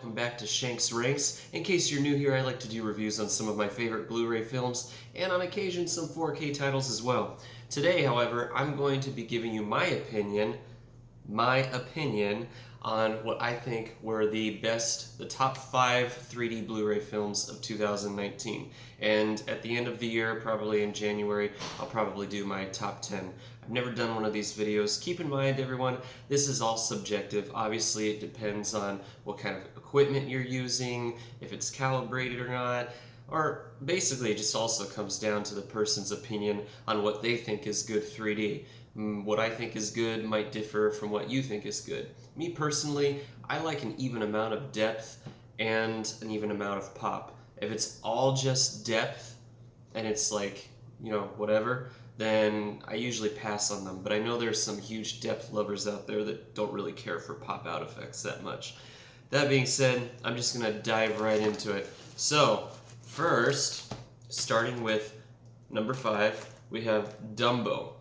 welcome back to Shank's Ranks. In case you're new here, I like to do reviews on some of my favorite Blu-ray films, and on occasion some 4K titles as well. Today, however, I'm going to be giving you my opinion on what I think were the top 5 3D Blu-ray films of 2019. And at the end of the year, probably in January, I'll probably do my top 10. I've never done one of these videos. Keep in mind, everyone, this is all subjective. Obviously, it depends on what kind of equipment you're using, if it's calibrated or not, or basically it just also comes down to the person's opinion on what they think is good 3D. What I think is good might differ from what you think is good. Me personally, I like an even amount of depth and an even amount of pop. If it's all just depth and it's like, whatever, then I usually pass on them. But I know there's some huge depth lovers out there that don't really care for pop out effects that much. That being said, I'm just gonna dive right into it. So, first, starting with number 5, we have Dumbo.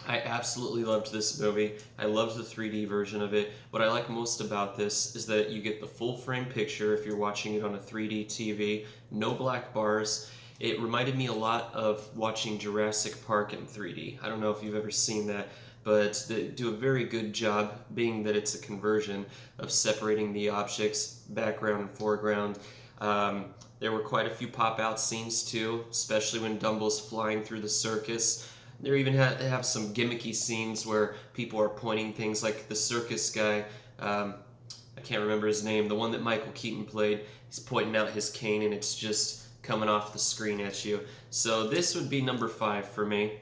I absolutely loved this movie. I loved the 3D version of it. What I like most about this is that you get the full frame picture if you're watching it on a 3D TV, no black bars. It reminded me a lot of watching Jurassic Park in 3D. I don't know if you've ever seen that, but they do a very good job, being that it's a conversion, of separating the objects, background and foreground. There were quite a few pop-out scenes too, especially when Dumbo's flying through the circus. They even have some gimmicky scenes where people are pointing things, like the circus guy, I can't remember his name, the one that Michael Keaton played. He's pointing out his cane and it's just coming off the screen at you. So this would be number 5 for me.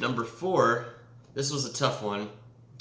Number 4, this was a tough one.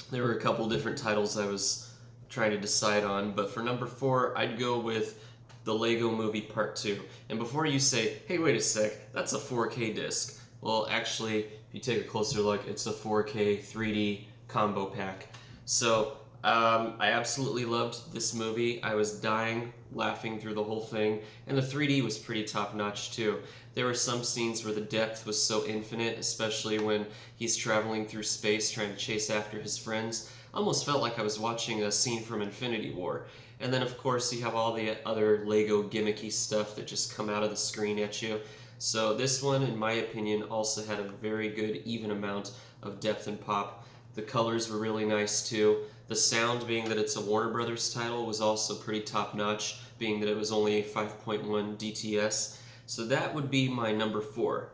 There were a couple different titles I was trying to decide on, but for number 4, I'd go with the Lego Movie Part 2. And before you say, hey, wait a sec, that's a 4K disc. Well, actually, if you take a closer look, it's a 4K 3D combo pack. So, I absolutely loved this movie. I was dying laughing through the whole thing, and the 3D was pretty top-notch too. There were some scenes where the depth was so infinite, especially when he's traveling through space trying to chase after his friends. I almost felt like I was watching a scene from Infinity War. And then, of course, you have all the other Lego gimmicky stuff that just come out of the screen at you. So this one, in my opinion, also had a very good, even amount of depth and pop. The colors were really nice too. The sound, being that it's a Warner Brothers title, was also pretty top-notch, being that it was only a 5.1 DTS. So that would be my number 4.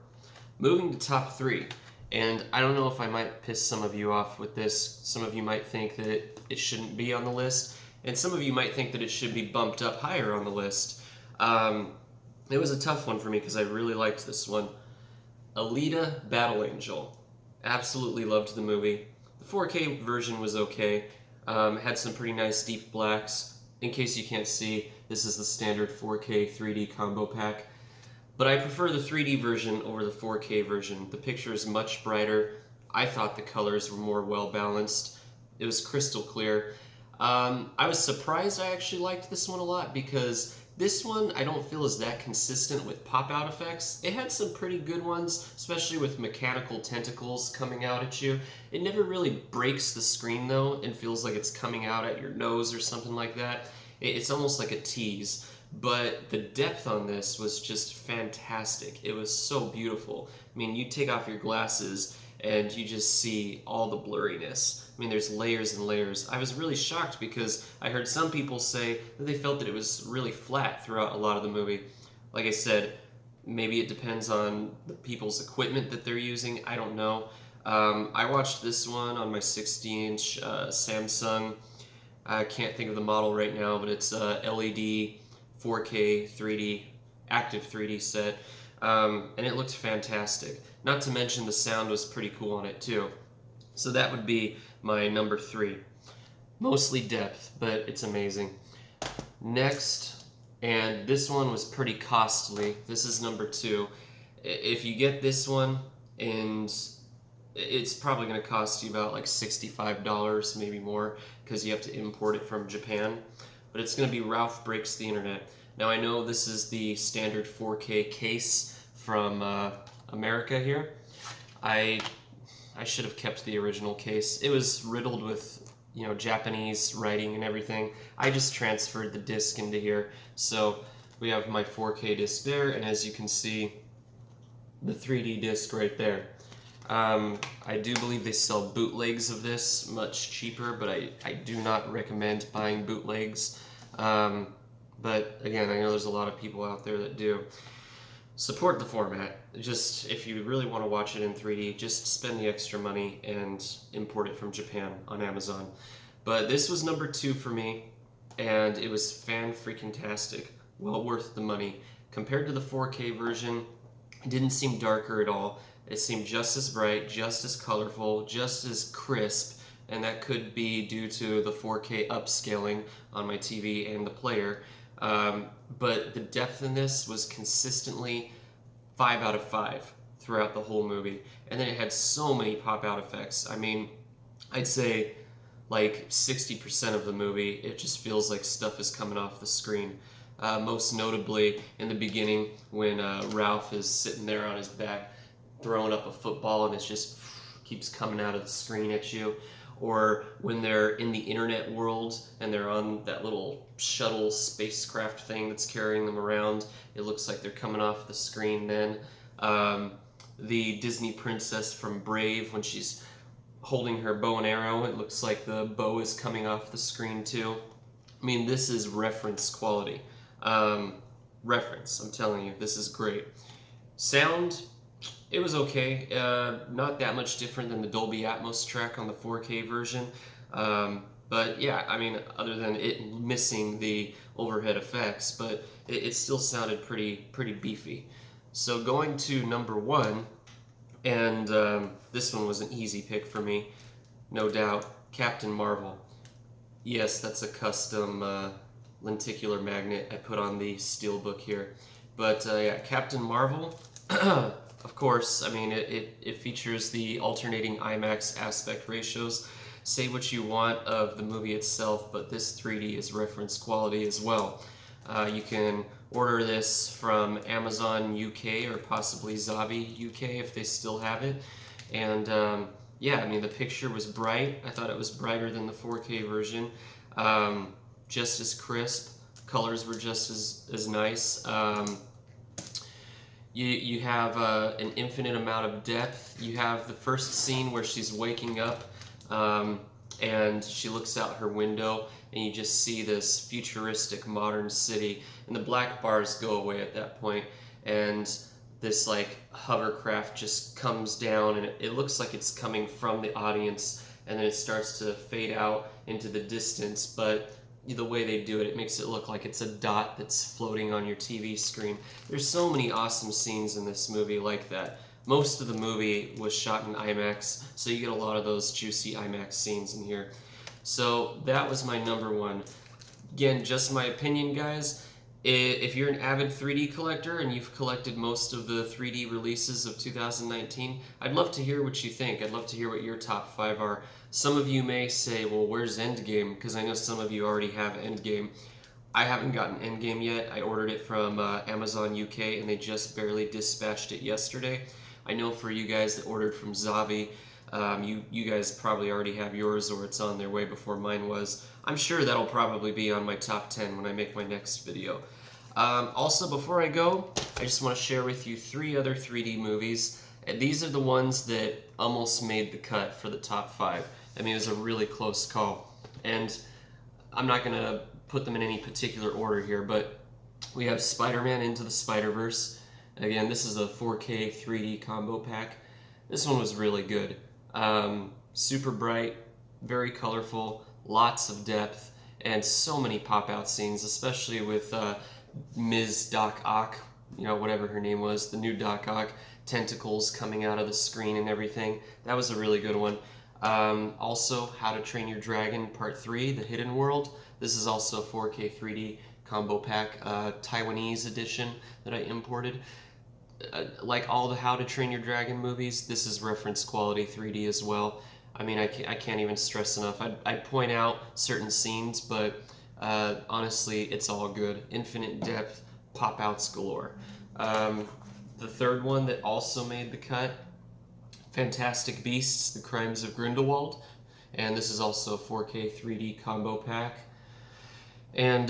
Moving to top 3, and I don't know if I might piss some of you off with this. Some of you might think that it shouldn't be on the list, and some of you might think that it should be bumped up higher on the list. It was a tough one for me because I really liked this one. Elita Battle Angel. Absolutely loved the movie. The 4K version was okay. Had some pretty nice deep blacks. In case you can't see, this is the standard 4K 3D combo pack. But I prefer the 3D version over the 4K version. The picture is much brighter. I thought the colors were more well balanced. It was crystal clear. I was surprised I actually liked this one a lot, because this one I don't feel is that consistent with pop-out effects. It had some pretty good ones, especially with mechanical tentacles coming out at you. It never really breaks the screen though and feels like it's coming out at your nose or something like that. It's almost like a tease. But the depth on this was just fantastic. It was so beautiful. I mean, you take off your glasses and you just see all the blurriness. I mean, there's layers and layers. I was really shocked because I heard some people say that they felt that it was really flat throughout a lot of the movie. Like I said, maybe it depends on the people's equipment that they're using. I don't know. I watched this one on my 60-inch Samsung. I can't think of the model right now, but it's a LED 4K 3D, active 3D set, and it looked fantastic. Not to mention the sound was pretty cool on it too. So that would be my number 3. Mostly depth, but it's amazing. Next, and this one was pretty costly, this is number 2. If you get this one, and it's probably going to cost you about like $65, maybe more, because you have to import it from Japan. But it's going to be Ralph Breaks the Internet. Now I know this is the standard 4K case from America here. I should have kept the original case. It was riddled with Japanese writing and everything. I just transferred the disc into here. So we have my 4K disc there, and as you can see, the 3D disc right there. I do believe they sell bootlegs of this much cheaper, but I do not recommend buying bootlegs. But again, I know there's a lot of people out there that do. Support the format. Just, if you really want to watch it in 3D, just spend the extra money and import it from Japan on Amazon. But this was number 2 for me, and it was fan-freaking-tastic. Well worth the money. Compared to the 4K version, it didn't seem darker at all. It seemed just as bright, just as colorful, just as crisp, and that could be due to the 4K upscaling on my TV and the player. But the depth in this was consistently 5 out of 5 throughout the whole movie. And then it had so many pop-out effects. I mean, I'd say like 60% of the movie, it just feels like stuff is coming off the screen. Most notably in the beginning when Ralph is sitting there on his back throwing up a football and it just keeps coming out of the screen at you. Or when they're in the internet world and they're on that little shuttle spacecraft thing that's carrying them around, it looks like they're coming off the screen then. The Disney princess from Brave, when she's holding her bow and arrow, it looks like the bow is coming off the screen too. I mean, this is reference quality. Reference, I'm telling you, this is great. Sound, it was okay. Not that much different than the Dolby Atmos track on the 4K version. But yeah, I mean, other than it missing the overhead effects, but it still sounded pretty beefy. So going to number 1, and this one was an easy pick for me, no doubt, Captain Marvel. Yes, that's a custom lenticular magnet I put on the steelbook here. But yeah, Captain Marvel, of course, I mean, it features the alternating IMAX aspect ratios. Say what you want of the movie itself, but this 3D is reference quality as well. You can order this from Amazon UK or possibly Zavi UK if they still have it. And yeah, I mean, the picture was bright. I thought it was brighter than the 4K version. Just as crisp. Colors were just as nice. You have an infinite amount of depth. You have the first scene where she's waking up and she looks out her window and you just see this futuristic modern city, and the black bars go away at that point, and this like hovercraft just comes down and it looks like it's coming from the audience, and then it starts to fade out into the distance, but the way they do it, it makes it look like it's a dot that's floating on your TV screen. There's so many awesome scenes in this movie like that. Most of the movie was shot in IMAX, so you get a lot of those juicy IMAX scenes in here. So that was my number 1. Again, just my opinion, guys. If you're an avid 3D collector and you've collected most of the 3D releases of 2019, I'd love to hear what you think. I'd love to hear what your top 5 are. Some of you may say, well, where's Endgame? Because I know some of you already have Endgame. I haven't gotten Endgame yet. I ordered it from Amazon UK and they just barely dispatched it yesterday. I know for you guys that ordered from Zavi, you guys probably already have yours or it's on their way before mine was. I'm sure that'll probably be on my top 10 when I make my next video. Also, before I go, I just want to share with you 3 other 3D movies. And these are the ones that almost made the cut for the top 5. I mean, it was a really close call. And I'm not going to put them in any particular order here, but we have Spider-Man Into the Spider-Verse. Again, this is a 4K 3D combo pack. This one was really good. Super bright, very colorful, lots of depth, and so many pop-out scenes, especially with Ms. Doc Ock, you know, whatever her name was, the new Doc Ock, tentacles coming out of the screen and everything. That was a really good one. Also, How to Train Your Dragon Part 3, The Hidden World. This is also a 4K 3D combo pack, Taiwanese edition that I imported. Like all the How to Train Your Dragon movies, this is reference quality 3D as well. I mean, I can't even stress enough. I'd point out certain scenes, but honestly, it's all good. Infinite depth, pop-outs galore. The third one that also made the cut, Fantastic Beasts, The Crimes of Grindelwald. and this is also a 4K 3D combo pack. And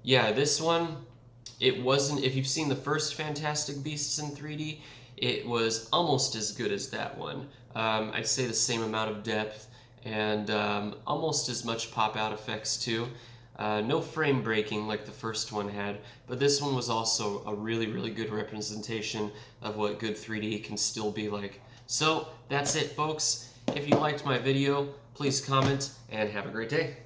yeah, this one, it wasn't, if you've seen the first Fantastic Beasts in 3D, it was almost as good as that one. I'd say the same amount of depth and almost as much pop-out effects too. No frame breaking like the first one had, but this one was also a really, really good representation of what good 3D can still be like. So that's it, folks. If you liked my video, please comment and have a great day.